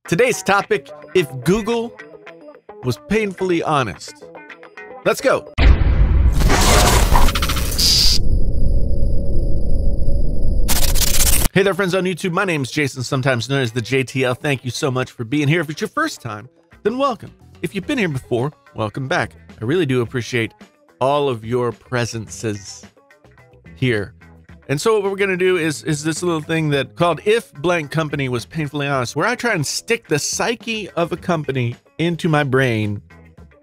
Today's topic, if Google was painfully honest. Let's go. Hey there, friends on YouTube. My name's Jason, sometimes known as the JTL. Thank you so much for being here. If it's your first time, then welcome. If you've been here before, welcome back. I really do appreciate all of your presences here. And so what we're going to do is this little thing that called If Blank Company Was Painfully Honest, where I try and stick the psyche of a company into my brain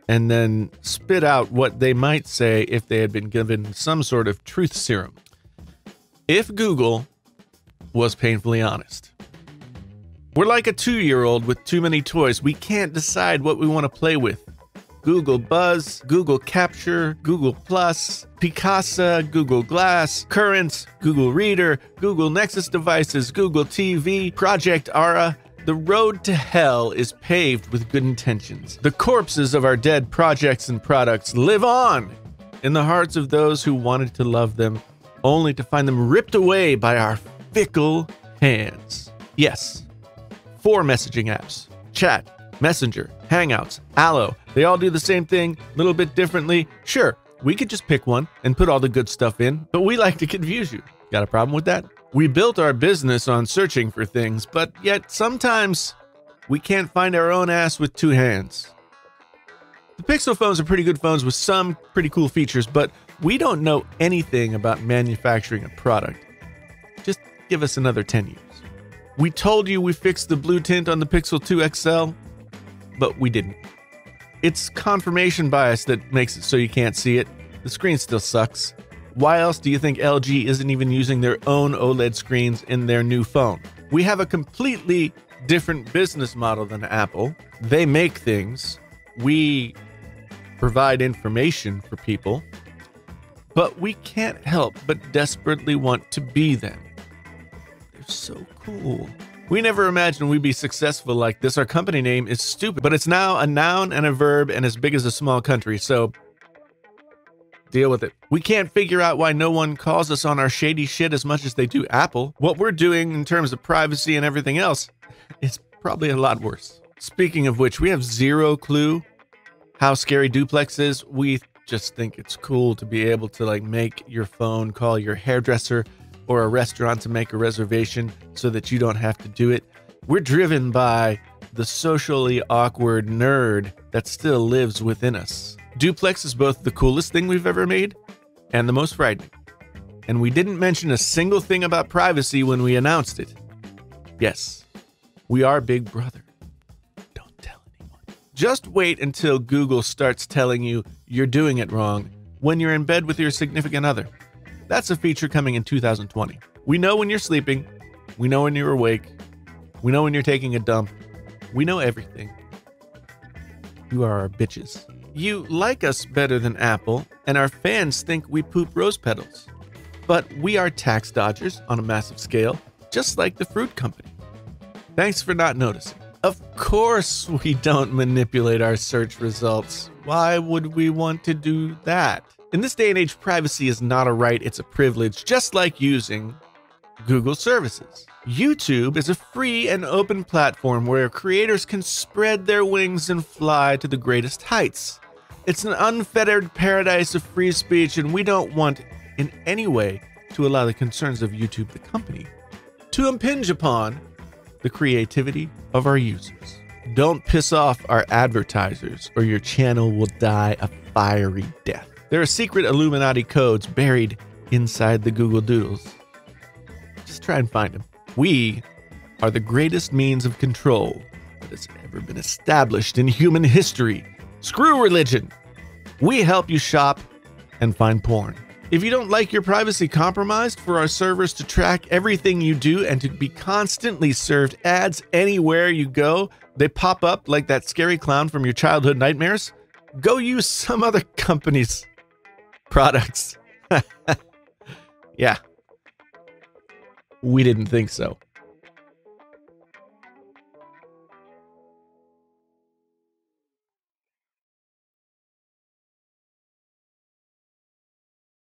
and then spit out what they might say if they had been given some sort of truth serum. If Google was painfully honest. We're like a 2-year-old with too many toys. We can't decide what we want to play with. Google Buzz, Google Capture, Google Plus, Picasa, Google Glass, Currents, Google Reader, Google Nexus devices, Google TV, Project Aura. The road to hell is paved with good intentions. The corpses of our dead projects and products live on in the hearts of those who wanted to love them, only to find them ripped away by our fickle hands. Yes, 4 messaging apps: Chat, Messenger, Hangouts, Allo. They all do the same thing, a little bit differently. Sure, we could just pick one and put all the good stuff in, but we like to confuse you. Got a problem with that? We built our business on searching for things, but yet sometimes we can't find our own ass with 2 hands. The Pixel phones are pretty good phones with some pretty cool features, but we don't know anything about manufacturing a product. Just give us another 10 years. We told you we fixed the blue tint on the Pixel 2 XL, but we didn't. It's confirmation bias that makes it so you can't see it. The screen still sucks. Why else do you think LG isn't even using their own OLED screens in their new phone? We have a completely different business model than Apple. They make things. We provide information for people. But we can't help but desperately want to be them. They're so cool. We never imagined we'd be successful like this. Our company name is stupid, but it's now a noun and a verb and as big as a small country, so deal with it. We can't figure out why no one calls us on our shady shit as much as they do Apple. What we're doing in terms of privacy and everything else is probably a lot worse. Speaking of which, we have zero clue how scary Duplex is. We just think it's cool to be able to make your phone call your hairdresser or a restaurant to make a reservation so that you don't have to do it. We're driven by the socially awkward nerd that still lives within us. Duplex is both the coolest thing we've ever made and the most frightening. And we didn't mention a single thing about privacy when we announced it. Yes, we are Big Brother. Don't tell anyone. Just wait until Google starts telling you you're doing it wrong when you're in bed with your significant other. That's a feature coming in 2020. We know when you're sleeping. We know when you're awake. We know when you're taking a dump. We know everything. You are our bitches. You like us better than Apple, and our fans think we poop rose petals. But we are tax dodgers on a massive scale, just like the fruit company. Thanks for not noticing. Of course we don't manipulate our search results. Why would we want to do that? In this day and age, privacy is not a right, it's a privilege, just like using Google services. YouTube is a free and open platform where creators can spread their wings and fly to the greatest heights. It's an unfettered paradise of free speech, and we don't want in any way to allow the concerns of YouTube, the company, to impinge upon the creativity of our users. Don't piss off our advertisers, or your channel will die a fiery death. There are secret Illuminati codes buried inside the Google Doodles. Just try and find them. We are the greatest means of control that has ever been established in human history. Screw religion. We help you shop and find porn. If you don't like your privacy compromised, for our servers to track everything you do and to be constantly served ads anywhere you go, they pop up like that scary clown from your childhood nightmares, go use some other company's products. Yeah. We didn't think so.